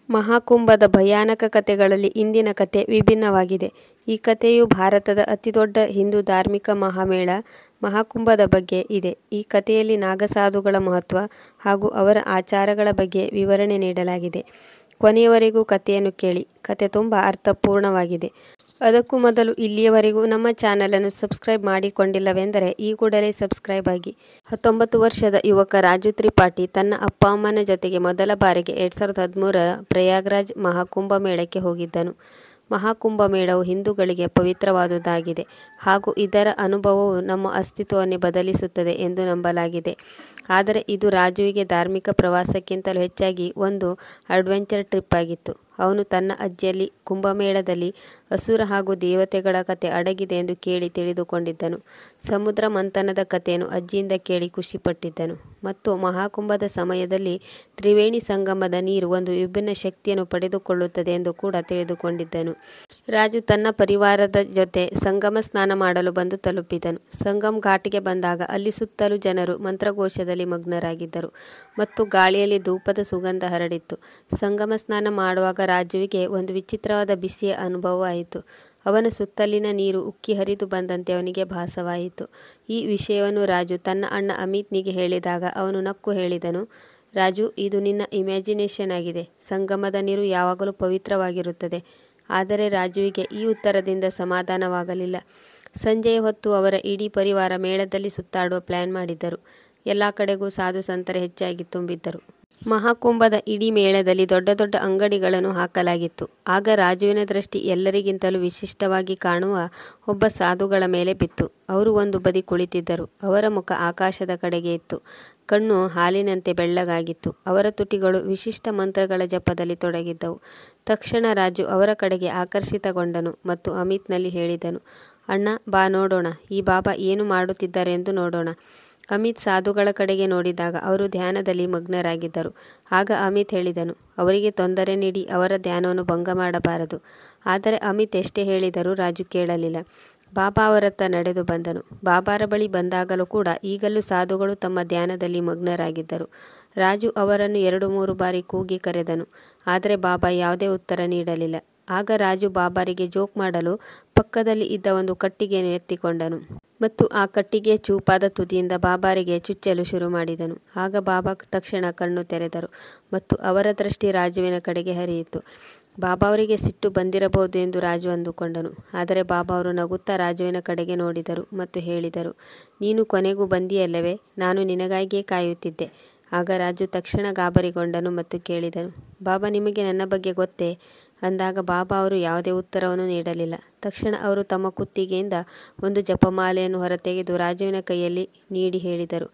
ಮಹಾಕುಂಭದ ಭಯಾನಕ ಕಥೆಗಳಲ್ಲಿ ಇಂದಿನ ಕಥೆ ವಿಭಿನ್ನವಾಗಿದೆ. ಈ ಕಥೆಯು ಭಾರತದ ಅತಿದೊಡ್ಡ ಹಿಂದೂ ಧಾರ್ಮಿಕ ಮಹಾಮೇಳ ಮಹಾಕುಂಭದ ಬಗ್ಗೆ ಇದೆ. ಈ ಕಥೆಯಲ್ಲಿ ನಾಗಸಾಧುಗಳ ಮಹತ್ವ ಹಾಗೂ ಅವರ ಆಚಾರಗಳ ಬಗ್ಗೆ ವಿವರಣೆ ನೀಡಲಾಗಿದೆ. ಕೊನೆಯವರೆಗೂ ಕಥೆಯನ್ನು ಕೇಳಿ, ಕಥೆ ತುಂಬ ಅರ್ಥಪೂರ್ಣವಾಗಿದೆ. ಅದಕ್ಕೂ ಮೊದಲು ಇಲ್ಲಿಯವರೆಗೂ ನಮ್ಮ ಚಾನಲನ್ನು ಸಬ್ಸ್ಕ್ರೈಬ್ ಮಾಡಿಕೊಂಡಿಲ್ಲವೆಂದರೆ ಈ ಕೂಡಲೇ ಸಬ್ಸ್ಕ್ರೈಬ್ ಆಗಿ. 19 ವರ್ಷದ ಯುವಕ ರಾಜು ತ್ರಿಪಾಠಿ ತನ್ನ ಅಪ್ಪ ಅಮ್ಮನ ಜೊತೆಗೆ ಮೊದಲ ಬಾರಿಗೆ 2013ರ ಪ್ರಯಾಗ್ರಾಜ್ ಮಹಾಕುಂಭ ಮೇಳಕ್ಕೆ ಹೋಗಿದ್ದನು. ಮಹಾಕುಂಭ ಮೇಳವು ಹಿಂದೂಗಳಿಗೆ ಪವಿತ್ರವಾದುದಾಗಿದೆ ಹಾಗೂ ಇದರ ಅನುಭವವು ನಮ್ಮ ಅಸ್ತಿತ್ವವನ್ನೇ ಬದಲಿಸುತ್ತದೆ ಎಂದು ನಂಬಲಾಗಿದೆ. ಆದರೆ ಇದು ರಾಜುವಿಗೆ ಧಾರ್ಮಿಕ ಪ್ರವಾಸಕ್ಕಿಂತಲೂ ಹೆಚ್ಚಾಗಿ ಒಂದು ಅಡ್ವೆಂಚರ್ ಟ್ರಿಪ್ ಆಗಿತ್ತು. ಅವನು ತನ್ನ ಅಜ್ಜಿಯಲ್ಲಿ ಕುಂಭಮೇಳದಲ್ಲಿ ಅಸುರ ಹಾಗೂ ದೇವತೆಗಳ ಕತೆ ಅಡಗಿದೆ ಎಂದು ಕೇಳಿ ತಿಳಿದುಕೊಂಡಿದ್ದನು. ಸಮುದ್ರ ಮಂಥನದ ಕಥೆಯನ್ನು ಅಜ್ಜಿಯಿಂದ ಕೇಳಿ ಖುಷಿಪಟ್ಟಿದ್ದನು ಮತ್ತು ಮಹಾಕುಂಭದ ಸಮಯದಲ್ಲಿ ತ್ರಿವೇಣಿ ಸಂಗಮದ ನೀರು ಒಂದು ವಿಭಿನ್ನ ಶಕ್ತಿಯನ್ನು ಪಡೆದುಕೊಳ್ಳುತ್ತದೆ ಎಂದು ಕೂಡ ತಿಳಿದುಕೊಂಡಿದ್ದನು. ರಾಜು ತನ್ನ ಪರಿವಾರದ ಜೊತೆ ಸಂಗಮ ಸ್ನಾನ ಮಾಡಲು ಬಂದು ತಲುಪಿದನು. ಸಂಗಮ್ ಘಾಟ್ಗೆ ಬಂದಾಗ ಅಲ್ಲಿ ಸುತ್ತಲೂ ಜನರು ಮಂತ್ರಘೋಷದಲ್ಲಿ ಮಗ್ನರಾಗಿದ್ದರು ಮತ್ತು ಗಾಳಿಯಲ್ಲಿ ಧೂಪದ ಸುಗಂಧ ಹರಡಿತ್ತು. ಸಂಗಮ ಸ್ನಾನ ಮಾಡುವಾಗ ರಾಜುವಿಗೆ ಒಂದು ವಿಚಿತ್ರವಾದ ಬಿಸಿಯ ಅನುಭವವಾಯಿತು. ಅವನ ಸುತ್ತಲಿನ ನೀರು ಉಕ್ಕಿ ಹರಿದು ಬಂದಂತೆ ಅವನಿಗೆ ಭಾಸವಾಯಿತು. ಈ ವಿಷಯವನ್ನು ರಾಜು ತನ್ನ ಅಣ್ಣ ಅಮಿತ್ನಿಗೆ ಹೇಳಿದಾಗ ಅವನು ನಕ್ಕು ಹೇಳಿದನು, ರಾಜು, ಇದು ನಿನ್ನ ಇಮ್ಯಾಜಿನೇಷನ್ ಆಗಿದೆ. ಸಂಗಮದ ನೀರು ಯಾವಾಗಲೂ ಪವಿತ್ರವಾಗಿರುತ್ತದೆ. ಆದರೆ ರಾಜುವಿಗೆ ಈ ಉತ್ತರದಿಂದ ಸಮಾಧಾನವಾಗಲಿಲ್ಲ. ಸಂಜೆಯ ಹೊತ್ತು ಅವರ ಇಡೀ ಪರಿವಾರ ಮೇಳದಲ್ಲಿ ಸುತ್ತಾಡುವ ಪ್ಲಾನ್ ಮಾಡಿದ್ದರು. ಎಲ್ಲ ಕಡೆಗೂ ಸಾಧು ಸಂತರೇ ಹೆಚ್ಚಾಗಿ ತುಂಬಿದ್ದರು. ಮಹಾಕುಂಭದ ಇಡೀ ಮೇಳದಲ್ಲಿ ದೊಡ್ಡ ದೊಡ್ಡ ಅಂಗಡಿಗಳನ್ನು ಹಾಕಲಾಗಿತ್ತು. ಆಗ ರಾಜುವಿನ ದೃಷ್ಟಿ ಎಲ್ಲರಿಗಿಂತಲೂ ವಿಶಿಷ್ಟವಾಗಿ ಕಾಣುವ ಒಬ್ಬ ಸಾಧುಗಳ ಮೇಲೆ ಬಿತ್ತು. ಅವರು ಒಂದು ಬದಿ ಕುಳಿತಿದ್ದರು. ಅವರ ಮುಖ ಆಕಾಶದ ಕಡೆಗೆ ಇತ್ತು. ಕಣ್ಣು ಹಾಲಿನಂತೆ ಬೆಳ್ಳಗಾಗಿತ್ತು. ಅವರ ತುಟಿಗಳು ವಿಶಿಷ್ಟ ಮಂತ್ರಗಳ ಜಪದಲ್ಲಿ ತೊಡಗಿದ್ದವು. ತಕ್ಷಣ ರಾಜು ಅವರ ಕಡೆಗೆ ಆಕರ್ಷಿತಗೊಂಡನು ಮತ್ತು ಅಮಿತ್ನಲ್ಲಿ ಹೇಳಿದನು, ಅಣ್ಣ, ಬಾ ನೋಡೋಣ, ಈ ಬಾಬಾ ಏನು ಮಾಡುತ್ತಿದ್ದಾರೆ ಎಂದು ನೋಡೋಣ. ಅಮಿತ್ ಸಾಧುಗಳ ಕಡೆಗೆ ನೋಡಿದಾಗ ಅವರು ಧ್ಯಾನದಲ್ಲಿ ಮಗ್ನರಾಗಿದ್ದರು. ಆಗ ಅಮಿತ್ ಹೇಳಿದನು, ಅವರಿಗೆ ತೊಂದರೆ ನೀಡಿ ಅವರ ಧ್ಯಾನವನ್ನು ಭಂಗ ಮಾಡಬಾರದು. ಆದರೆ ಅಮಿತ್ ಎಷ್ಟೇ ಹೇಳಿದರೂ ರಾಜು ಕೇಳಲಿಲ್ಲ. ಬಾಬಾ ಅವರತ್ತ ನಡೆದು ಬಂದನು. ಬಾಬಾರ ಬಳಿ ಬಂದಾಗಲೂ ಕೂಡ ಈಗಲೂ ಸಾಧುಗಳು ತಮ್ಮ ಧ್ಯಾನದಲ್ಲಿ ಮಗ್ನರಾಗಿದ್ದರು. ರಾಜು ಅವರನ್ನು 2-3 ಬಾರಿ ಕೂಗಿ ಕರೆದನು. ಆದರೆ ಬಾಬಾ ಯಾವುದೇ ಉತ್ತರ ನೀಡಲಿಲ್ಲ. ಆಗ ರಾಜು ಬಾಬಾರಿಗೆ ಜೋಕ್ ಮಾಡಲು ಪಕ್ಕದಲ್ಲಿ ಇದ್ದ ಒಂದು ಕಟ್ಟಿಗೆಯನ್ನು ಎತ್ತಿಕೊಂಡನು ಮತ್ತು ಆ ಕಟ್ಟಿಗೆಯ ಚೂಪಾದ ತುದಿಯಿಂದ ಬಾಬಾರಿಗೆ ಚುಚ್ಚಲು ಶುರು ಮಾಡಿದನು. ಆಗ ಬಾಬಾ ತಕ್ಷಣ ಕಣ್ಣು ತೆರೆದರು ಮತ್ತು ಅವರ ದೃಷ್ಟಿ ರಾಜುವಿನ ಕಡೆಗೆ ಹರಿಯಿತು. ಬಾಬಾ ಅವರಿಗೆ ಸಿಟ್ಟು ಬಂದಿರಬಹುದು ಎಂದು ರಾಜು ಅಂದುಕೊಂಡನು. ಆದರೆ ಬಾಬಾ ಅವರು ನಗುತ್ತಾ ರಾಜುವಿನ ಕಡೆಗೆ ನೋಡಿದರು ಮತ್ತು ಹೇಳಿದರು, ನೀನು ಕೊನೆಗೂ ಬಂದಿಯಲ್ಲವೇ, ನಾನು ನಿನಗಾಗಿಯೇ ಕಾಯುತ್ತಿದ್ದೆ. ಆಗ ರಾಜು ತಕ್ಷಣ ಗಾಬರಿಗೊಂಡನು ಮತ್ತು ಕೇಳಿದನು, ಬಾಬಾ, ನಿಮಗೆ ನನ್ನ ಬಗ್ಗೆ ಗೊತ್ತೇ? ಅಂದಾಗ ಬಾಬಾ ಅವರು ಯಾವುದೇ ಉತ್ತರವನ್ನು ನೀಡಲಿಲ್ಲ. ತಕ್ಷಣ ಅವರು ತಮ್ಮ ಕುತ್ತಿಗೆಯಿಂದ ಒಂದು ಜಪಮಾಲೆಯನ್ನು ಹೊರತೆಗೆದು ರಾಜುವಿನ ಕೈಯಲ್ಲಿ ನೀಡಿ ಹೇಳಿದರು,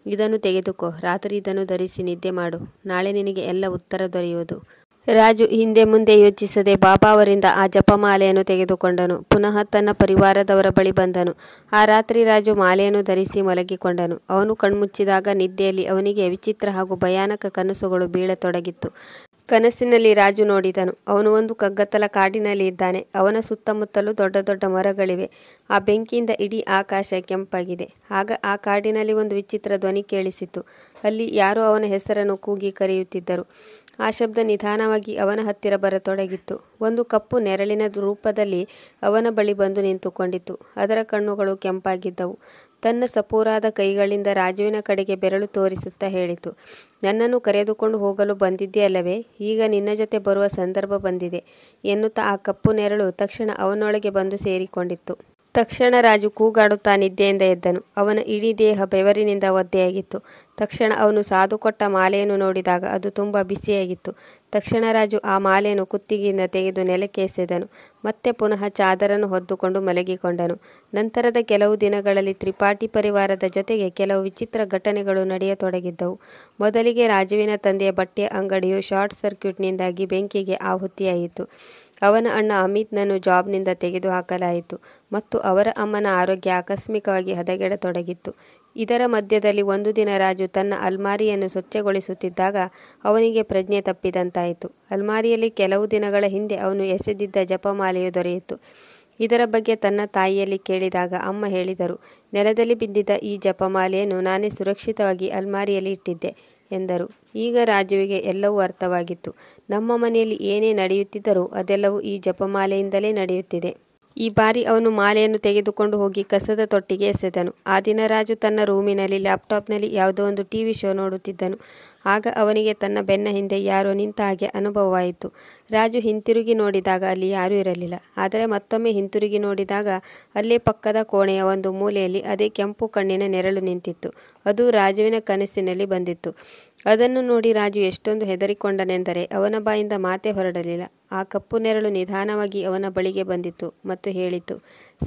ಇದನ್ನು ತೆಗೆದುಕೋ, ರಾತ್ರಿ ಇದನ್ನು ಧರಿಸಿ ನಿದ್ದೆ ಮಾಡು. ನಾಳೆ ನಿನಗೆ ಎಲ್ಲ ಉತ್ತರ ದೊರೆಯುವುದು. ರಾಜು ಹಿಂದೆ ಮುಂದೆ ಯೋಚಿಸದೆ ಬಾಬಾ ಅವರಿಂದ ಆ ಜಪಮಾಲೆಯನ್ನು ತೆಗೆದುಕೊಂಡನು. ಪುನಃ ತನ್ನ ಪರಿವಾರದವರ ಬಳಿ ಬಂದನು. ಆ ರಾತ್ರಿ ರಾಜು ಮಾಲೆಯನ್ನು ಧರಿಸಿ ಮಲಗಿಕೊಂಡನು. ಅವನು ಕಣ್ಮುಚ್ಚಿದಾಗ ನಿದ್ದೆಯಲ್ಲಿ ಅವನಿಗೆ ವಿಚಿತ್ರ ಹಾಗೂ ಭಯಾನಕ ಕನಸುಗಳು ಬೀಳತೊಡಗಿತ್ತು. ಕನಸಿನಲ್ಲಿ ರಾಜು ನೋಡಿದನು, ಅವನು ಒಂದು ಕಗ್ಗತ್ತಲ ಕಾಡಿನಲ್ಲಿ ಇದ್ದಾನೆ. ಅವನ ಸುತ್ತಮುತ್ತಲೂ ದೊಡ್ಡ ದೊಡ್ಡ ಮರಗಳಿವೆ. ಆ ಬೆಂಕಿಯಿಂದ ಇಡೀ ಆಕಾಶ ಕೆಂಪಾಗಿದೆ. ಆಗ ಆ ಕಾಡಿನಲ್ಲಿ ಒಂದು ವಿಚಿತ್ರ ಧ್ವನಿ ಕೇಳಿಸಿತು. ಅಲ್ಲಿ ಯಾರೋ ಅವನ ಹೆಸರನ್ನು ಕೂಗಿ ಕರೆಯುತ್ತಿದ್ದರು. ಆ ಶಬ್ದ ನಿಧಾನವಾಗಿ ಅವನ ಹತ್ತಿರ ಬರತೊಡಗಿತ್ತು. ಒಂದು ಕಪ್ಪು ನೆರಳಿನ ರೂಪದಲ್ಲಿ ಅವನ ಬಳಿ ಬಂದು ನಿಂತುಕೊಂಡಿತು. ಅದರ ಕಣ್ಣುಗಳು ಕೆಂಪಾಗಿದ್ದವು. ತನ್ನ ಸಪೂರಾದ ಕೈಗಳಿಂದ ರಾಜುವಿನ ಕಡೆಗೆ ಬೆರಳು ತೋರಿಸುತ್ತಾ ಹೇಳಿತು, ನನ್ನನ್ನು ಕರೆದುಕೊಂಡು ಹೋಗಲು ಬಂದಿದ್ದೆ ಅಲ್ಲವೇ? ಈಗ ನಿನ್ನ ಜೊತೆ ಬರುವ ಸಂದರ್ಭ ಬಂದಿದೆ ಎನ್ನುತ್ತಾ ಆ ಕಪ್ಪು ನೆರಳು ತಕ್ಷಣ ಅವನೊಳಗೆ ಬಂದು ಸೇರಿಕೊಂಡಿತ್ತು. ತಕ್ಷಣ ರಾಜು ಕೂಗಾಡುತ್ತಾ ನಿದ್ದೆಯಿಂದ ಎದ್ದನು. ಅವನ ಇಡೀ ದೇಹ ಬೆವರಿನಿಂದ ಒದ್ದೆಯಾಗಿತ್ತು. ತಕ್ಷಣ ಅವನು ಸಾಧು ಕೊಟ್ಟ ಮಾಲೆಯನ್ನು ನೋಡಿದಾಗ ಅದು ತುಂಬ ಬಿಸಿಯಾಗಿತ್ತು. ತಕ್ಷಣ ರಾಜು ಆ ಮಾಲೆಯನ್ನು ಕುತ್ತಿಗೆಯಿಂದ ತೆಗೆದು ನೆಲಕ್ಕೆ ಎಸೆದನು. ಮತ್ತೆ ಪುನಃ ಚಾದರನ್ನು ಹೊದ್ದುಕೊಂಡು ಮಲಗಿಕೊಂಡನು. ನಂತರದ ಕೆಲವು ದಿನಗಳಲ್ಲಿ ತ್ರಿಪಾಠಿ ಪರಿವಾರದ ಜೊತೆಗೆ ಕೆಲವು ವಿಚಿತ್ರ ಘಟನೆಗಳು ನಡೆಯತೊಡಗಿದ್ದವು. ಮೊದಲಿಗೆ ರಾಜುವಿನ ತಂದೆಯ ಬಟ್ಟೆಯ ಅಂಗಡಿಯು ಶಾರ್ಟ್ ಸರ್ಕ್ಯೂಟ್ನಿಂದಾಗಿ ಬೆಂಕಿಗೆ ಆಹುತಿಯಾಯಿತು. ಅವನ ಅಣ್ಣ ಅಮಿತ್ನನ್ನು ಜಾಬ್ನಿಂದ ತೆಗೆದುಹಾಕಲಾಯಿತು ಮತ್ತು ಅವರ ಅಮ್ಮನ ಆರೋಗ್ಯ ಆಕಸ್ಮಿಕವಾಗಿ ಹದಗೆಡತೊಡಗಿತ್ತು. ಇದರ ಮಧ್ಯದಲ್ಲಿ ಒಂದು ದಿನ ರಾಜು ತನ್ನ ಅಲ್ಮಾರಿಯನ್ನು ಸ್ವಚ್ಛಗೊಳಿಸುತ್ತಿದ್ದಾಗ ಅವನಿಗೆ ಪ್ರಜ್ಞೆ ತಪ್ಪಿದಂತಾಯಿತು. ಅಲ್ಮಾರಿಯಲ್ಲಿ ಕೆಲವು ದಿನಗಳ ಹಿಂದೆ ಅವನು ಎಸೆದಿದ್ದ ಜಪಮಾಲೆಯು ದೊರೆಯಿತು. ಇದರ ಬಗ್ಗೆ ತನ್ನ ತಾಯಿಯಲ್ಲಿ ಕೇಳಿದಾಗ ಅಮ್ಮ ಹೇಳಿದರು, ನೆಲದಲ್ಲಿ ಬಿದ್ದಿದ್ದ ಈ ಜಪಮಾಲೆಯನ್ನು ನಾನೇ ಸುರಕ್ಷಿತವಾಗಿ ಅಲ್ಮಾರಿಯಲ್ಲಿ ಇಟ್ಟಿದ್ದೆ. ಎಂದರು. ಈಗ ರಾಜುವಿಗೆ ಎಲ್ಲವೂ ಅರ್ಥವಾಗಿತ್ತು. ನಮ್ಮ ಮನೆಯಲ್ಲಿ ಏನೇ ನಡೆಯುತ್ತಿದ್ದರೂ ಅದೆಲ್ಲವೂ ಈ ಜಪಮಾಲೆಯಿಂದಲೇ ನಡೆಯುತ್ತಿದೆ. ಈ ಬಾರಿ ಅವನು ಮಾಲೆಯನ್ನು ತೆಗೆದುಕೊಂಡು ಹೋಗಿ ಕಸದ ತೊಟ್ಟಿಗೆ ಎಸೆದನು. ಆ ದಿನ ರಾಜು ತನ್ನ ರೂಮಿನಲ್ಲಿ ಲ್ಯಾಪ್ಟಾಪ್ನಲ್ಲಿ ಯಾವುದೋ ಒಂದು ಟಿವಿ ಶೋ ನೋಡುತ್ತಿದ್ದನು. ಆಗ ಅವನಿಗೆ ತನ್ನ ಬೆನ್ನ ಹಿಂದೆ ಯಾರೋ ನಿಂತ ಹಾಗೆ ಅನುಭವವಾಯಿತು. ರಾಜು ಹಿಂತಿರುಗಿ ನೋಡಿದಾಗ ಅಲ್ಲಿ ಯಾರೂ ಇರಲಿಲ್ಲ. ಆದರೆ ಮತ್ತೊಮ್ಮೆ ಹಿಂತಿರುಗಿ ನೋಡಿದಾಗ ಅಲ್ಲೇ ಪಕ್ಕದ ಕೋಣೆಯ ಒಂದು ಮೂಲೆಯಲ್ಲಿ ಅದೇ ಕೆಂಪು ಕಣ್ಣಿನ ನೆರಳು ನಿಂತಿತ್ತು. ಅದು ರಾಜುವಿನ ಕನಸಿನಲ್ಲಿ ಬಂದಿತ್ತು. ಅದನ್ನು ನೋಡಿ ರಾಜು ಎಷ್ಟೊಂದು ಹೆದರಿಕೊಂಡನೆಂದರೆ ಅವನ ಬಾಯಿಂದ ಮಾತೇ ಹೊರಡಲಿಲ್ಲ. ಆ ಕಪ್ಪು ನೆರಳು ನಿಧಾನವಾಗಿ ಅವನ ಬಳಿಗೆ ಬಂದಿತ್ತು ಮತ್ತು ಹೇಳಿತು,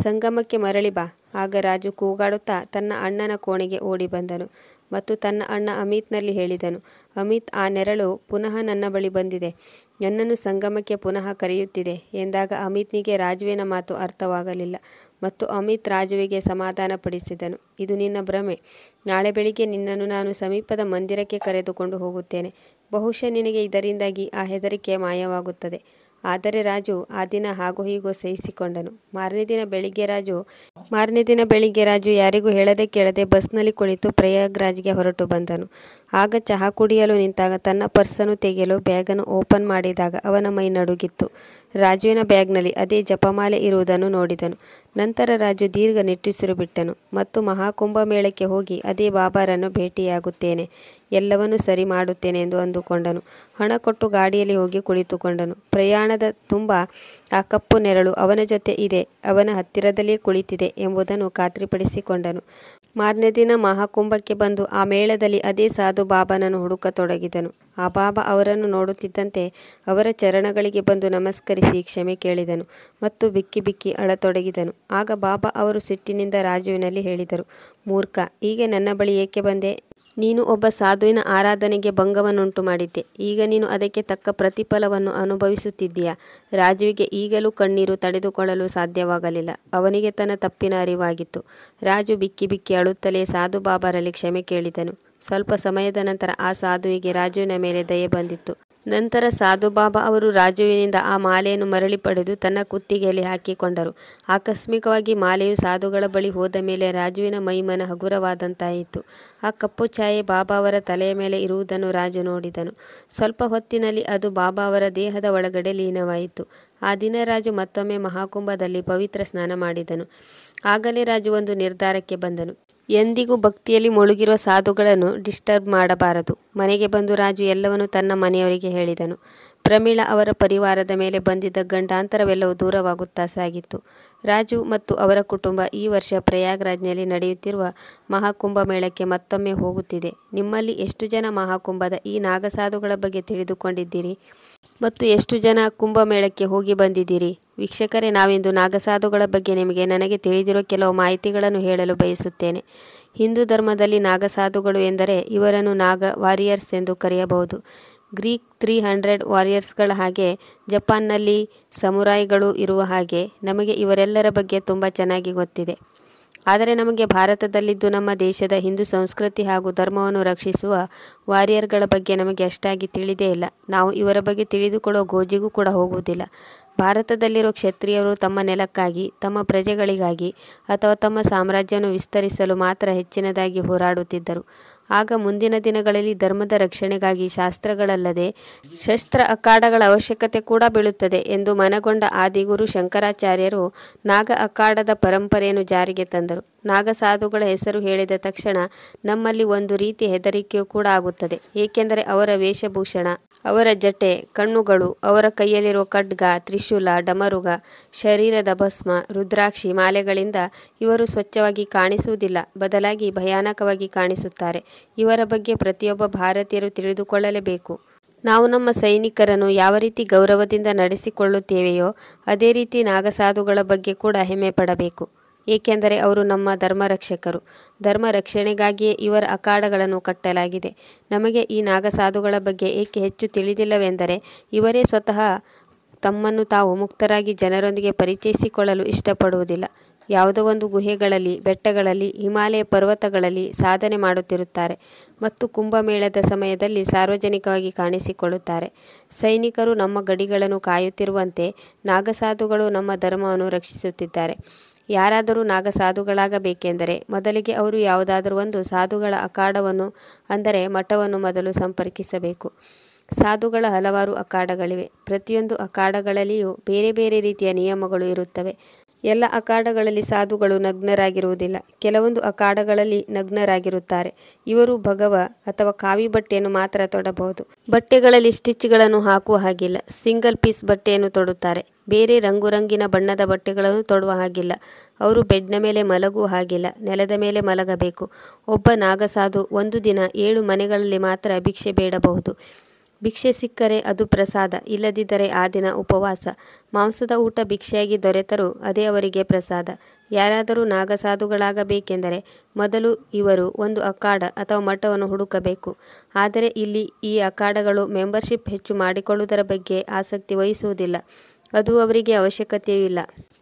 ಸಂಗಮಕ್ಕೆ ಮರಳಿ ಬಾ. ಆಗ ರಾಜು ಕೂಗಾಡುತ್ತಾ ತನ್ನ ಅಣ್ಣನ ಕೋಣೆಗೆ ಓಡಿ ಬಂದನು ಮತ್ತು ತನ್ನ ಅಣ್ಣ ಅಮಿತ್ನಲ್ಲಿ ಹೇಳಿದನು, ಅಮಿತ್, ಆ ನೆರಳು ಪುನಃ ನನ್ನ ಬಳಿ ಬಂದಿದೆ, ನನ್ನನ್ನು ಸಂಗಮಕ್ಕೆ ಪುನಃ ಕರೆಯುತ್ತಿದೆ ಎಂದಾಗ ಅಮಿತ್ನಿಗೆ ರಾಜುವಿನ ಮಾತು ಅರ್ಥವಾಗಲಿಲ್ಲ ಮತ್ತು ಅಮಿತ್ ರಾಜುವಿಗೆ ಸಮಾಧಾನಪಡಿಸಿದನು. ಇದು ನಿನ್ನ ಭ್ರಮೆ. ನಾಳೆ ಬೆಳಿಗ್ಗೆ ನಿನ್ನನ್ನು ನಾನು ಸಮೀಪದ ಮಂದಿರಕ್ಕೆ ಕರೆದುಕೊಂಡು ಹೋಗುತ್ತೇನೆ. ಬಹುಶಃ ನಿನಗೆ ಇದರಿಂದಾಗಿ ಆ ಹೆದರಿಕೆ ಮಾಯವಾಗುತ್ತದೆ. ಆದರೆ ರಾಜು ಆ ದಿನ ಹಾಗೋ ಹೀಗೋ ಸಹಿಸಿಕೊಂಡನು. ಮಾರನೇ ದಿನ ಬೆಳಿಗ್ಗೆ ರಾಜು ಯಾರಿಗೂ ಹೇಳದೆ ಕೇಳದೆ ಬಸ್ನಲ್ಲಿ ಕುಳಿತು ಪ್ರಯಾಗ್ರಾಜ್ಗೆ ಹೊರಟು ಬಂದನು. ಆಗ ಚಹಾ ಕುಡಿಯಲು ನಿಂತಾಗ ತನ್ನ ಪರ್ಸನ್ನು ತೆಗೆಯಲು ಬ್ಯಾಗನ್ನು ಓಪನ್ ಮಾಡಿದಾಗ ಅವನ ಮೈ ನಡುಗಿತ್ತು. ರಾಜುವಿನ ಬ್ಯಾಗ್ನಲ್ಲಿ ಅದೇ ಜಪಮಾಲೆ ಇರುವುದನ್ನು ನೋಡಿದನು. ನಂತರ ರಾಜು ದೀರ್ಘ ನಿಟ್ಟುಸಿರು ಬಿಟ್ಟನು ಮತ್ತು ಮಹಾಕುಂಭಮೇಳಕ್ಕೆ ಹೋಗಿ ಅದೇ ಬಾಬಾರನ್ನು ಭೇಟಿಯಾಗುತ್ತೇನೆ, ಎಲ್ಲವನ್ನೂ ಸರಿ ಮಾಡುತ್ತೇನೆ ಎಂದು ಅಂದುಕೊಂಡನು. ಹಣ ಕೊಟ್ಟು ಗಾಡಿಯಲ್ಲಿ ಹೋಗಿ ಕುಳಿತುಕೊಂಡನು. ಪ್ರಯಾಣದ ತುಂಬ ಆ ಕಪ್ಪು ನೆರಳು ಅವನ ಜೊತೆ ಇದೆ, ಅವನ ಹತ್ತಿರದಲ್ಲೇ ಕುಳಿತಿದೆ ಎಂಬುದನ್ನು ಖಾತ್ರಿಪಡಿಸಿಕೊಂಡನು. ಮಾರನೇ ದಿನ ಮಹಾಕುಂಭಕ್ಕೆ ಬಂದು ಆ ಮೇಳದಲ್ಲಿ ಅದೇ ಸಾಧು ಬಾಬಾನನ್ನು ಹುಡುಕತೊಡಗಿದನು. ಆ ಬಾಬಾ ಅವರನ್ನು ನೋಡುತ್ತಿದ್ದಂತೆ ಅವರ ಚರಣಗಳಿಗೆ ಬಂದು ನಮಸ್ಕರಿಸಿ ಕ್ಷಮೆ ಕೇಳಿದನು ಮತ್ತು ಬಿಕ್ಕಿ ಬಿಕ್ಕಿ ಅಳತೊಡಗಿದನು. ಆಗ ಬಾಬಾ ಅವರು ಸಿಟ್ಟಿನಿಂದ ರಾಜುವಿನಲ್ಲಿ ಹೇಳಿದರು, ಮೂರ್ಖ, ಹೀಗೆ ನನ್ನ ಬಳಿ ಏಕೆ ಬಂದೆ? ನೀನು ಒಬ್ಬ ಸಾಧುವಿನ ಆರಾಧನೆಗೆ ಭಂಗವನ್ನುಂಟು ಮಾಡಿದ್ದೆ. ಈಗ ನೀನು ಅದಕ್ಕೆ ತಕ್ಕ ಪ್ರತಿಫಲವನ್ನು ಅನುಭವಿಸುತ್ತಿದ್ದೀಯಾ? ರಾಜುವಿಗೆ ಈಗಲೂ ಕಣ್ಣೀರು ತಡೆದುಕೊಳ್ಳಲು ಸಾಧ್ಯವಾಗಲಿಲ್ಲ. ಅವನಿಗೆ ತನ್ನ ತಪ್ಪಿನ ಅರಿವಾಗಿತ್ತು. ರಾಜು ಬಿಕ್ಕಿ ಬಿಕ್ಕಿ ಅಳುತ್ತಲೇ ಸಾಧು ಬಾಬಾರಲ್ಲಿ ಕ್ಷಮೆ ಕೇಳಿದನು. ಸ್ವಲ್ಪ ಸಮಯದ ನಂತರ ಆ ಸಾಧುವಿಗೆ ರಾಜುವಿನ ಮೇಲೆ ದಯೆ ಬಂದಿತ್ತು. ನಂತರ ಸಾಧು ಬಾಬಾ ಅವರು ರಾಜುವಿನಿಂದ ಆ ಮಾಲೆಯನ್ನು ಮರಳಿ ಪಡೆದು ತನ್ನ ಕುತ್ತಿಗೆಯಲ್ಲಿ ಹಾಕಿಕೊಂಡರು. ಆಕಸ್ಮಿಕವಾಗಿ ಮಾಲೆಯು ಸಾಧುಗಳ ಬಳಿ ಹೋದ ಮೇಲೆ ರಾಜುವಿನ ಮೈಮನ ಹಗುರವಾದಂತಾಯಿತು. ಆ ಕಪ್ಪು ಛಾಯೆ ಬಾಬಾ ಅವರ ತಲೆಯ ಮೇಲೆ ಇರುವುದನ್ನು ರಾಜು ನೋಡಿದನು. ಸ್ವಲ್ಪ ಹೊತ್ತಿನಲ್ಲಿ ಅದು ಬಾಬಾ ಅವರ ದೇಹದ ಒಳಗಡೆ ಲೀನವಾಯಿತು. ಆ ದಿನ ರಾಜು ಮತ್ತೊಮ್ಮೆ ಮಹಾಕುಂಭದಲ್ಲಿ ಪವಿತ್ರ ಸ್ನಾನ ಮಾಡಿದನು. ಆಗಲೇ ರಾಜು ಒಂದು ನಿರ್ಧಾರಕ್ಕೆ ಬಂದನು. ಎಂದಿಗೂ ಭಕ್ತಿಯಲ್ಲಿ ಮುಳುಗಿರುವ ಸಾಧುಗಳನ್ನು ಡಿಸ್ಟರ್ಬ್ ಮಾಡಬಾರದು. ಮನೆಗೆ ಬಂದು ರಾಜು ಎಲ್ಲವನ್ನು ತನ್ನ ಮನೆಯವರಿಗೆ ಹೇಳಿದನು. ಪ್ರಮೀಳಾ ಅವರ ಪರಿವಾರದ ಮೇಲೆ ಬಂದಿದ್ದ ಗಂಡಾಂತರವೆಲ್ಲವೂ ದೂರವಾಗುತ್ತಾ ಸಾಗಿತ್ತು. ರಾಜು ಮತ್ತು ಅವರ ಕುಟುಂಬ ಈ ವರ್ಷ ಪ್ರಯಾಗ್ರಾಜ್ನಲ್ಲಿ ನಡೆಯುತ್ತಿರುವ ಮಹಾಕುಂಭ ಮೇಳಕ್ಕೆ ಮತ್ತೊಮ್ಮೆ ಹೋಗುತ್ತಿದೆ. ನಿಮ್ಮಲ್ಲಿ ಎಷ್ಟು ಜನ ಮಹಾಕುಂಭದ ಈ ನಾಗಸಾಧುಗಳ ಬಗ್ಗೆ ತಿಳಿದುಕೊಂಡಿದ್ದೀರಿ ಮತ್ತು ಎಷ್ಟು ಜನ ಕುಂಭಮೇಳಕ್ಕೆ ಹೋಗಿ ಬಂದಿದ್ದೀರಿ? ವೀಕ್ಷಕರೇ, ನಾವಿಂದು ನಾಗಸಾಧುಗಳ ಬಗ್ಗೆ ನನಗೆ ತಿಳಿದಿರುವ ಕೆಲವು ಮಾಹಿತಿಗಳನ್ನು ಹೇಳಲು ಬಯಸುತ್ತೇನೆ. ಹಿಂದೂ ಧರ್ಮದಲ್ಲಿ ನಾಗಸಾಧುಗಳು ಎಂದರೆ ಇವರನ್ನು ನಾಗ ವಾರಿಯರ್ಸ್ ಎಂದು ಕರೆಯಬಹುದು. ಗ್ರೀಕ್ 300 ವಾರಿಯರ್ಸ್ಗಳ ಹಾಗೆ ಜಪಾನ್ನಲ್ಲಿ ಸಮುರಾಯ್ಗಳು ಇರುವ ಹಾಗೆ ನಮಗೆ ಇವರೆಲ್ಲರ ಬಗ್ಗೆ ತುಂಬ ಚೆನ್ನಾಗಿ ಗೊತ್ತಿದೆ. ಆದರೆ ನಮಗೆ ಭಾರತದಲ್ಲಿದ್ದು ನಮ್ಮ ದೇಶದ ಹಿಂದೂ ಸಂಸ್ಕೃತಿ ಹಾಗೂ ಧರ್ಮವನ್ನು ರಕ್ಷಿಸುವ ವಾರಿಯರ್ಗಳ ಬಗ್ಗೆ ನಮಗೆ ಅಷ್ಟಾಗಿ ತಿಳಿದೇ ಇಲ್ಲ. ನಾವು ಇವರ ಬಗ್ಗೆ ತಿಳಿದುಕೊಳ್ಳೋ ಗೋಜಿಗೂ ಕೂಡ ಹೋಗುವುದಿಲ್ಲ. ಭಾರತದಲ್ಲಿರೋ ಕ್ಷತ್ರಿಯರು ತಮ್ಮ ನೆಲಕ್ಕಾಗಿ, ತಮ್ಮ ಪ್ರಜೆಗಳಿಗಾಗಿ ಅಥವಾ ತಮ್ಮ ಸಾಮ್ರಾಜ್ಯವನ್ನು ವಿಸ್ತರಿಸಲು ಮಾತ್ರ ಹೆಚ್ಚಿನದಾಗಿ ಹೋರಾಡುತ್ತಿದ್ದರು. ಆಗ ಮುಂದಿನ ದಿನಗಳಲ್ಲಿ ಧರ್ಮದ ರಕ್ಷಣೆಗಾಗಿ ಶಾಸ್ತ್ರಗಳಲ್ಲದೆ ಶಸ್ತ್ರ ಅಖಾಡಗಳ ಅವಶ್ಯಕತೆ ಕೂಡ ಬೀಳುತ್ತದೆ ಎಂದು ಮನಗೊಂಡ ಆದಿಗುರು ಶಂಕರಾಚಾರ್ಯರು ನಾಗ ಅಖಾಡದ ಪರಂಪರೆಯನ್ನು ಜಾರಿಗೆ ತಂದರು. ನಾಗಸಾಧುಗಳ ಹೆಸರು ಹೇಳಿದ ತಕ್ಷಣ ನಮ್ಮಲ್ಲಿ ಒಂದು ರೀತಿ ಹೆದರಿಕೆಯೂ ಕೂಡ ಆಗುತ್ತದೆ. ಏಕೆಂದರೆ ಅವರ ವೇಷಭೂಷಣ, ಅವರ ಜಟೆ, ಕಣ್ಣುಗಳು, ಅವರ ಕೈಯಲ್ಲಿರುವ ಖಡ್ಗ, ತ್ರಿಶೂಲ, ಡಮರುಗ, ಶರೀರದ ಭಸ್ಮ, ರುದ್ರಾಕ್ಷಿ ಮಾಲೆಗಳಿಂದ ಇವರು ಸ್ವಚ್ಛವಾಗಿ ಕಾಣಿಸುವುದಿಲ್ಲ, ಬದಲಾಗಿ ಭಯಾನಕವಾಗಿ ಕಾಣಿಸುತ್ತಾರೆ. ಇವರ ಬಗ್ಗೆ ಪ್ರತಿಯೊಬ್ಬ ಭಾರತೀಯರು ತಿಳಿದುಕೊಳ್ಳಲೇಬೇಕು. ನಾವು ನಮ್ಮ ಸೈನಿಕರನ್ನು ಯಾವ ರೀತಿ ಗೌರವದಿಂದ ನಡೆಸಿಕೊಳ್ಳುತ್ತೇವೆಯೋ ಅದೇ ರೀತಿ ನಾಗಸಾಧುಗಳ ಬಗ್ಗೆ ಕೂಡ ಹೆಮ್ಮೆ ಪಡಬೇಕು. ಏಕೆಂದರೆ ಅವರು ನಮ್ಮ ಧರ್ಮರಕ್ಷಕರು. ಧರ್ಮ ರಕ್ಷಣೆಗಾಗಿಯೇ ಇವರ ಅಖಾಡಗಳನ್ನು ಕಟ್ಟಲಾಗಿದೆ. ನಮಗೆ ಈ ನಾಗಸಾಧುಗಳ ಬಗ್ಗೆ ಏಕೆ ಹೆಚ್ಚು ತಿಳಿದಿಲ್ಲವೆಂದರೆ ಇವರೇ ಸ್ವತಃ ತಮ್ಮನ್ನು ತಾವು ಮುಕ್ತರಾಗಿ ಜನರೊಂದಿಗೆ ಪರಿಚಯಿಸಿಕೊಳ್ಳಲು ಇಷ್ಟಪಡುವುದಿಲ್ಲ. ಯಾವುದೋ ಒಂದು ಗುಹೆಗಳಲ್ಲಿ, ಬೆಟ್ಟಗಳಲ್ಲಿ, ಹಿಮಾಲಯ ಪರ್ವತಗಳಲ್ಲಿ ಸಾಧನೆ ಮಾಡುತ್ತಿರುತ್ತಾರೆ ಮತ್ತು ಕುಂಭಮೇಳದ ಸಮಯದಲ್ಲಿ ಸಾರ್ವಜನಿಕವಾಗಿ ಕಾಣಿಸಿಕೊಳ್ಳುತ್ತಾರೆ. ಸೈನಿಕರು ನಮ್ಮ ಗಡಿಗಳನ್ನು ಕಾಯುತ್ತಿರುವಂತೆ ನಾಗಸಾಧುಗಳು ನಮ್ಮ ಧರ್ಮವನ್ನು ರಕ್ಷಿಸುತ್ತಿದ್ದಾರೆ. ಯಾರಾದರೂ ನಾಗಸಾಧುಗಳಾಗಬೇಕೆಂದರೆ ಮೊದಲಿಗೆ ಅವರು ಯಾವುದಾದರೂ ಒಂದು ಸಾಧುಗಳ ಅಖಾಡವನ್ನು ಅಂದರೆ ಮಠವನ್ನು ಮೊದಲು ಸಂಪರ್ಕಿಸಬೇಕು. ಸಾಧುಗಳ ಹಲವಾರು ಅಖಾಡಗಳಿವೆ. ಪ್ರತಿಯೊಂದು ಅಖಾಡಗಳಲ್ಲಿಯೂ ಬೇರೆ ಬೇರೆ ರೀತಿಯ ನಿಯಮಗಳು ಇರುತ್ತವೆ. ಎಲ್ಲ ಅಖಾಡಗಳಲ್ಲಿ ಸಾಧುಗಳು ನಗ್ನರಾಗಿರುವುದಿಲ್ಲ. ಕೆಲವೊಂದು ಅಖಾಡಗಳಲ್ಲಿ ನಗ್ನರಾಗಿರುತ್ತಾರೆ. ಇವರು ಭಗವ ಅಥವಾ ಕಾವಿ ಬಟ್ಟೆಯನ್ನು ಮಾತ್ರ ತೊಡಬಹುದು. ಬಟ್ಟೆಗಳಲ್ಲಿ ಸ್ಟಿಚ್ಗಳನ್ನು ಹಾಕುವ ಹಾಗಿಲ್ಲ. ಸಿಂಗಲ್ ಪೀಸ್ ಬಟ್ಟೆಯನ್ನು ತೊಡುತ್ತಾರೆ. ಬೇರೆ ರಂಗುರಂಗಿನ ಬಣ್ಣದ ಬಟ್ಟೆಗಳನ್ನು ತೊಡುವ ಹಾಗಿಲ್ಲ. ಅವರು ಬೆಡ್ನ ಮೇಲೆ ಮಲಗುವ ಹಾಗಿಲ್ಲ. ನೆಲದ ಮೇಲೆ ಮಲಗಬೇಕು. ಒಬ್ಬ ನಾಗಸಾಧು ಒಂದು ದಿನ 7 ಮನೆಗಳಲ್ಲಿ ಮಾತ್ರ ಭಿಕ್ಷೆ ಬೇಡಬಹುದು. ಭಿಕ್ಷೆ ಸಿಕ್ಕರೆ ಅದು ಪ್ರಸಾದ, ಇಲ್ಲದಿದ್ದರೆ ಆ ದಿನ ಉಪವಾಸ. ಮಾಂಸದ ಊಟ ಭಿಕ್ಷೆಯಾಗಿ ದೊರೆತರೂ ಅದೇ ಅವರಿಗೆ ಪ್ರಸಾದ. ಯಾರಾದರೂ ನಾಗಸಾಧುಗಳಾಗಬೇಕೆಂದರೆ ಮೊದಲು ಇವರು ಒಂದು ಅಖಾಡ ಅಥವಾ ಮಠವನ್ನು ಹುಡುಕಬೇಕು. ಆದರೆ ಇಲ್ಲಿ ಈ ಅಖಾಡಗಳು ಮೆಂಬರ್ಶಿಪ್ ಹೆಚ್ಚು ಮಾಡಿಕೊಳ್ಳುವುದರ ಬಗ್ಗೆ ಆಸಕ್ತಿ ವಹಿಸುವುದಿಲ್ಲ. ಅದು ಅವರಿಗೆ ಅವಶ್ಯಕತೆಯೂ ಇಲ್ಲ.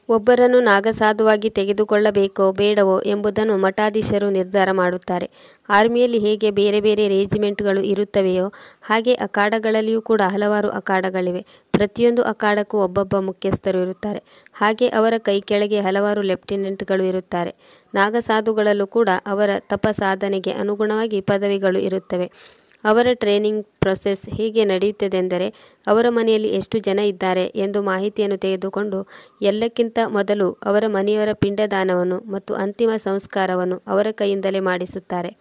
ಒಬ್ಬರನ್ನು ನಾಗಸಾಧುವಾಗಿ ತೆಗೆದುಕೊಳ್ಳಬೇಕೋ ಬೇಡವೋ ಎಂಬುದನ್ನು ಮಠಾಧೀಶರು ನಿರ್ಧಾರ ಮಾಡುತ್ತಾರೆ. ಆರ್ಮಿಯಲ್ಲಿ ಹೇಗೆ ಬೇರೆ ಬೇರೆ ರೆಜಿಮೆಂಟ್ಗಳು ಇರುತ್ತವೆಯೋ ಹಾಗೆ ಅಖಾಡಗಳಲ್ಲಿಯೂ ಕೂಡ ಹಲವಾರು ಅಖಾಡಗಳಿವೆ. ಪ್ರತಿಯೊಂದು ಅಖಾಡಕ್ಕೂ ಒಬ್ಬೊಬ್ಬ ಮುಖ್ಯಸ್ಥರು ಇರುತ್ತಾರೆ. ಹಾಗೆ ಅವರ ಕೈ ಕೆಳಗೆ ಹಲವಾರು ಲೆಫ್ಟಿನೆಂಟ್ಗಳು ಇರುತ್ತಾರೆ. ನಾಗಸಾಧುಗಳಲ್ಲೂ ಕೂಡ ಅವರ ತಪಸಾಧನೆಗೆ ಅನುಗುಣವಾಗಿ ಪದವಿಗಳು ಇರುತ್ತವೆ. ಅವರ ಟ್ರೈನಿಂಗ್ ಪ್ರೊಸೆಸ್ ಹೇಗೆ ನಡೆಯುತ್ತದೆಂದರೆ ಅವರ ಮನೆಯಲ್ಲಿ ಎಷ್ಟು ಜನ ಇದ್ದಾರೆ ಎಂದು ಮಾಹಿತಿಯನ್ನು ತೆಗೆದುಕೊಂಡು ಎಲ್ಲಕ್ಕಿಂತ ಮೊದಲು ಅವರ ಮನೆಯವರ ಪಿಂಡದಾನವನ್ನು ಮತ್ತು ಅಂತಿಮ ಸಂಸ್ಕಾರವನ್ನು ಅವರ ಕೈಯಿಂದಲೇ ಮಾಡಿಸುತ್ತಾರೆ.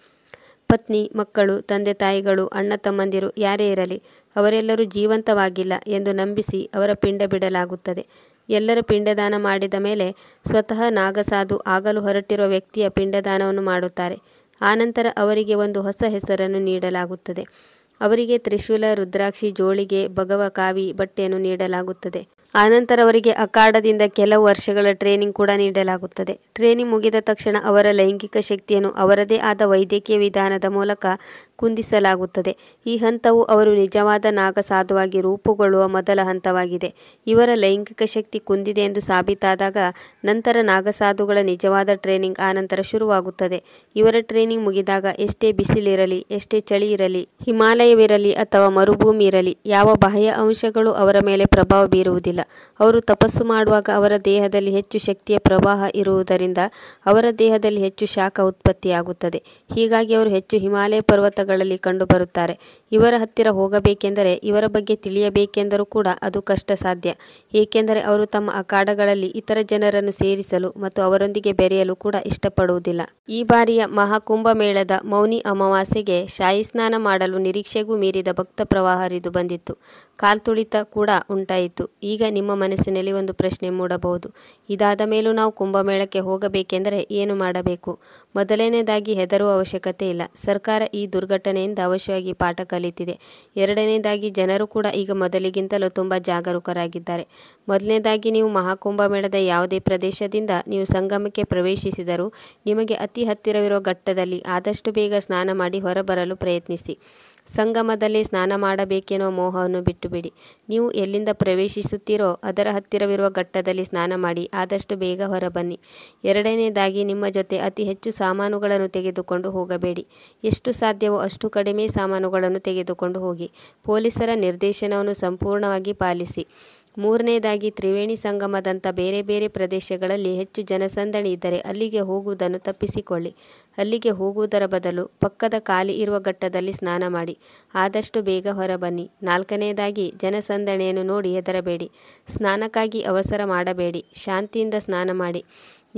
ಪತ್ನಿ, ಮಕ್ಕಳು, ತಂದೆ ತಾಯಿಗಳು, ಅಣ್ಣ ತಮ್ಮಂದಿರು ಯಾರೇ ಇರಲಿ ಅವರೆಲ್ಲರೂ ಜೀವಂತವಾಗಿಲ್ಲ ಎಂದು ನಂಬಿಸಿ ಅವರ ಪಿಂಡ ಬಿಡಲಾಗುತ್ತದೆ. ಎಲ್ಲರ ಪಿಂಡದಾನ ಮಾಡಿದ ಮೇಲೆ ಸ್ವತಃ ನಾಗಸಾಧು ಆಗಲು ಹೊರಟಿರುವ ವ್ಯಕ್ತಿಯ ಪಿಂಡದಾನವನ್ನು ಮಾಡುತ್ತಾರೆ. ಆನಂತರ ಅವರಿಗೆ ಒಂದು ಹೊಸ ಹೆಸರನ್ನು ನೀಡಲಾಗುತ್ತದೆ. ಅವರಿಗೆ ತ್ರಿಶೂಲ, ರುದ್ರಾಕ್ಷಿ, ಜೋಳಿಗೆ, ಭಗವ ಕಾವಿ ಬಟ್ಟೆಯನ್ನು ನೀಡಲಾಗುತ್ತದೆ. ಆನಂತರ ಅವರಿಗೆ ಅಖಾಡದಿಂದ ಕೆಲವು ವರ್ಷಗಳ ಟ್ರೈನಿಂಗ್ ಕೂಡ ನೀಡಲಾಗುತ್ತದೆ. ಟ್ರೈನಿಂಗ್ ಮುಗಿದ ತಕ್ಷಣ ಅವರ ಲೈಂಗಿಕ ಶಕ್ತಿಯನ್ನು ಅವರದೇ ಆದ ವೈದ್ಯಕೀಯ ವಿಧಾನದ ಮೂಲಕ ಕುಂದಿಸಲಾಗುತ್ತದೆ. ಈ ಹಂತವು ಅವರು ನಿಜವಾದ ನಾಗಸಾಧುವಾಗಿ ರೂಪುಗೊಳ್ಳುವ ಮೊದಲ ಹಂತವಾಗಿದೆ. ಇವರ ಲೈಂಗಿಕ ಶಕ್ತಿ ಕುಂದಿದೆ ಎಂದು ಸಾಬೀತಾದಾಗ ನಂತರ ನಾಗಸಾಧುಗಳ ನಿಜವಾದ ಟ್ರೈನಿಂಗ್ ಆನಂತರ ಶುರುವಾಗುತ್ತದೆ. ಇವರ ಟ್ರೈನಿಂಗ್ ಮುಗಿದಾಗ ಎಷ್ಟೇ ಬಿಸಿಲಿರಲಿ, ಎಷ್ಟೇ ಚಳಿ ಇರಲಿ, ಹಿಮಾಲಯವಿರಲಿ ಅಥವಾ ಮರುಭೂಮಿ ಇರಲಿ, ಯಾವ ಬಾಹ್ಯ ಅಂಶಗಳು ಅವರ ಮೇಲೆ ಪ್ರಭಾವ ಬೀರುವುದಿಲ್ಲ. ಅವರು ತಪಸ್ಸು ಮಾಡುವಾಗ ಅವರ ದೇಹದಲ್ಲಿ ಹೆಚ್ಚು ಶಕ್ತಿಯ ಪ್ರವಾಹ ಇರುವುದರಿಂದ ಅವರ ದೇಹದಲ್ಲಿ ಹೆಚ್ಚು ಶಾಖ ಉತ್ಪತ್ತಿಯಾಗುತ್ತದೆ. ಹೀಗಾಗಿ ಅವರು ಹೆಚ್ಚು ಹಿಮಾಲಯ ಪರ್ವತಗಳಲ್ಲಿ ಕಂಡುಬರುತ್ತಾರೆ. ಇವರ ಹತ್ತಿರ ಹೋಗಬೇಕೆಂದರೆ, ಇವರ ಬಗ್ಗೆ ತಿಳಿಯಬೇಕೆಂದರೂ ಕೂಡ ಅದು ಕಷ್ಟ ಸಾಧ್ಯ. ಏಕೆಂದರೆ ಅವರು ತಮ್ಮ ಅಖಾಡಗಳಲ್ಲಿ ಇತರ ಜನರನ್ನು ಸೇರಿಸಲು ಮತ್ತು ಅವರೊಂದಿಗೆ ಬೆರೆಯಲು ಕೂಡ ಇಷ್ಟಪಡುವುದಿಲ್ಲ. ಈ ಬಾರಿಯ ಮಹಾಕುಂಭಮೇಳದ ಮೌನಿ ಅಮಾವಾಸ್ಯೆಗೆ ಶಾಹಿ ಸ್ನಾನ ಮಾಡಲು ನಿರೀಕ್ಷೆಗೂ ಮೀರಿದ ಭಕ್ತ ಪ್ರವಾಹ ಹರಿದು ಬಂದಿತ್ತು. ಕಾಲ್ತುಳಿತ ಕೂಡ ಉಂಟಾಯಿತು. ಈಗ ನಿಮ್ಮ ಮನಸ್ಸಿನಲ್ಲಿ ಒಂದು ಪ್ರಶ್ನೆ ಮೂಡಬಹುದು. ಇದಾದ ಮೇಲೂ ನಾವು ಕುಂಭಮೇಳಕ್ಕೆ ಹೋಗಬೇಕೆಂದರೆ ಏನು ಮಾಡಬೇಕು? ಮೊದಲನೇದಾಗಿ ಹೆದರುವ ಅವಶ್ಯಕತೆ ಇಲ್ಲ. ಸರ್ಕಾರ ಈ ದುರ್ಘಟನೆಯಿಂದ ಅವಶ್ಯವಾಗಿ ಪಾಠ ಕಲಿತಿದೆ. ಎರಡನೇದಾಗಿ ಜನರು ಕೂಡ ಈಗ ಮೊದಲಿಗಿಂತಲೂ ತುಂಬ ಜಾಗರೂಕರಾಗಿದ್ದಾರೆ. ಮೊದಲನೇದಾಗಿ ನೀವು ಮಹಾಕುಂಭಮೇಳದ ಯಾವುದೇ ಪ್ರದೇಶದಿಂದ ನೀವು ಸಂಗಮಕ್ಕೆ ಪ್ರವೇಶಿಸಿದರೂ ನಿಮಗೆ ಅತಿ ಹತ್ತಿರವಿರುವ ಘಟ್ಟದಲ್ಲಿ ಆದಷ್ಟು ಬೇಗ ಸ್ನಾನ ಮಾಡಿ ಹೊರಬರಲು ಪ್ರಯತ್ನಿಸಿ. ಸಂಗಮದಲ್ಲಿ ಸ್ನಾನ ಮಾಡಬೇಕೆನ್ನುವ ಮೋಹವನ್ನು ಬಿಟ್ಟುಬಿಡಿ. ನೀವು ಎಲ್ಲಿಂದ ಪ್ರವೇಶಿಸುತ್ತೀರೋ ಅದರ ಹತ್ತಿರವಿರುವ ಘಟ್ಟದಲ್ಲಿ ಸ್ನಾನ ಮಾಡಿ ಆದಷ್ಟು ಬೇಗ ಹೊರಬನ್ನಿ. ಎರಡನೇದಾಗಿ ನಿಮ್ಮ ಜೊತೆ ಅತಿ ಹೆಚ್ಚು ಸಾಮಾನುಗಳನ್ನು ತೆಗೆದುಕೊಂಡು ಹೋಗಬೇಡಿ. ಎಷ್ಟು ಸಾಧ್ಯವೋ ಅಷ್ಟು ಕಡಿಮೆ ಸಾಮಾನುಗಳನ್ನು ತೆಗೆದುಕೊಂಡು ಹೋಗಿ. ಪೊಲೀಸರ ನಿರ್ದೇಶನವನ್ನು ಸಂಪೂರ್ಣವಾಗಿ ಪಾಲಿಸಿ. ಮೂರನೇದಾಗಿ ತ್ರಿವೇಣಿ ಸಂಗಮದಂಥ ಬೇರೆ ಬೇರೆ ಪ್ರದೇಶಗಳಲ್ಲಿ ಹೆಚ್ಚು ಜನಸಂದಣಿ ಇದ್ದರೆ ಅಲ್ಲಿಗೆ ಹೋಗುವುದನ್ನು ತಪ್ಪಿಸಿಕೊಳ್ಳಿ. ಅಲ್ಲಿಗೆ ಹೋಗುವುದರ ಬದಲು ಪಕ್ಕದ ಖಾಲಿ ಇರುವ ಘಟ್ಟದಲ್ಲಿ ಸ್ನಾನ ಮಾಡಿ. ಆದಷ್ಟು ಬೇಗ ಹೊರಬನ್ನಿ. ನಾಲ್ಕನೇದಾಗಿ ಜನಸಂದಣಿಯನ್ನು ನೋಡಿ ಹೆದರಬೇಡಿ. ಸ್ನಾನಕ್ಕಾಗಿ ಅವಸರ ಮಾಡಬೇಡಿ. ಶಾಂತಿಯಿಂದ ಸ್ನಾನ ಮಾಡಿ.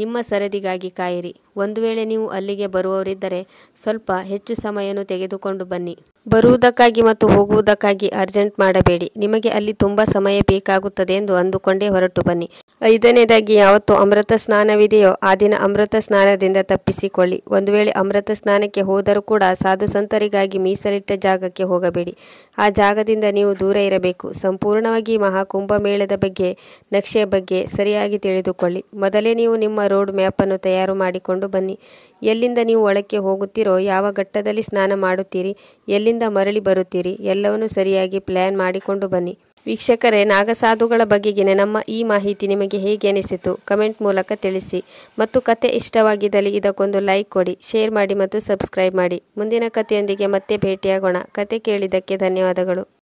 ನಿಮ್ಮ ಸರದಿಗಾಗಿ ಕಾಯಿರಿ. ಒಂದು ವೇಳೆ ನೀವು ಅಲ್ಲಿಗೆ ಬರುವವರಿದ್ದರೆ ಸ್ವಲ್ಪ ಹೆಚ್ಚು ಸಮಯವನ್ನು ತೆಗೆದುಕೊಂಡು ಬನ್ನಿ. ಬರುವುದಕ್ಕಾಗಿ ಮತ್ತು ಹೋಗುವುದಕ್ಕಾಗಿ ಅರ್ಜೆಂಟ್ ಮಾಡಬೇಡಿ. ನಿಮಗೆ ಅಲ್ಲಿ ತುಂಬ ಸಮಯ ಬೇಕಾಗುತ್ತದೆ ಎಂದು ಅಂದುಕೊಂಡೇ ಹೊರಟು ಬನ್ನಿ. ಐದನೇದಾಗಿ ಯಾವತ್ತು ಅಮೃತ ಸ್ನಾನವಿದೆಯೋ ಆ ದಿನ ಅಮೃತ ಸ್ನಾನದಿಂದ ತಪ್ಪಿಸಿಕೊಳ್ಳಿ. ಒಂದು ವೇಳೆ ಅಮೃತ ಸ್ನಾನಕ್ಕೆ ಹೋದರೂ ಕೂಡ ಸಾಧು ಸಂತರಿಗಾಗಿ ಮೀಸಲಿಟ್ಟ ಜಾಗಕ್ಕೆ ಹೋಗಬೇಡಿ. ಆ ಜಾಗದಿಂದ ನೀವು ದೂರ ಇರಬೇಕು. ಸಂಪೂರ್ಣವಾಗಿ ಮಹಾಕುಂಭಮೇಳದ ಬಗ್ಗೆ, ನಕ್ಷೆಯ ಬಗ್ಗೆ ಸರಿಯಾಗಿ ತಿಳಿದುಕೊಳ್ಳಿ. ಮೊದಲೇ ನೀವು ನಿಮ್ಮ ರೋಡ್ ಮ್ಯಾಪನ್ನು ತಯಾರು ಮಾಡಿಕೊಂಡು ಬನ್ನಿ. ಎಲ್ಲಿಂದ ನೀವು ಒಳಕ್ಕೆ ಹೋಗುತ್ತೀರೋ, ಯಾವ ಘಟ್ಟದಲ್ಲಿ ಸ್ನಾನ ಮಾಡುತ್ತೀರಿ, ಎಲ್ಲಿಂದ ಮರಳಿ ಬರುತ್ತೀರಿ ಎಲ್ಲವನ್ನು ಸರಿಯಾಗಿ ಪ್ಲ್ಯಾನ್ ಮಾಡಿಕೊಂಡು ಬನ್ನಿ. ವೀಕ್ಷಕರೇ, ನಾಗಸಾಧುಗಳ ಬಗೆಗಿನ ನಮ್ಮ ಈ ಮಾಹಿತಿ ನಿಮಗೆ ಹೇಗೆ ಅನಿಸಿತು ಕಮೆಂಟ್ ಮೂಲಕ ತಿಳಿಸಿ. ಮತ್ತು ಕತೆ ಇಷ್ಟವಾಗಿದ್ದಲ್ಲಿ ಇದಕ್ಕೊಂದು ಲೈಕ್ ಕೊಡಿ, ಶೇರ್ ಮಾಡಿ ಮತ್ತು ಸಬ್ಸ್ಕ್ರೈಬ್ ಮಾಡಿ. ಮುಂದಿನ ಕಥೆಯೊಂದಿಗೆ ಮತ್ತೆ ಭೇಟಿಯಾಗೋಣ. ಕತೆ ಕೇಳಿದ್ದಕ್ಕೆ ಧನ್ಯವಾದಗಳು.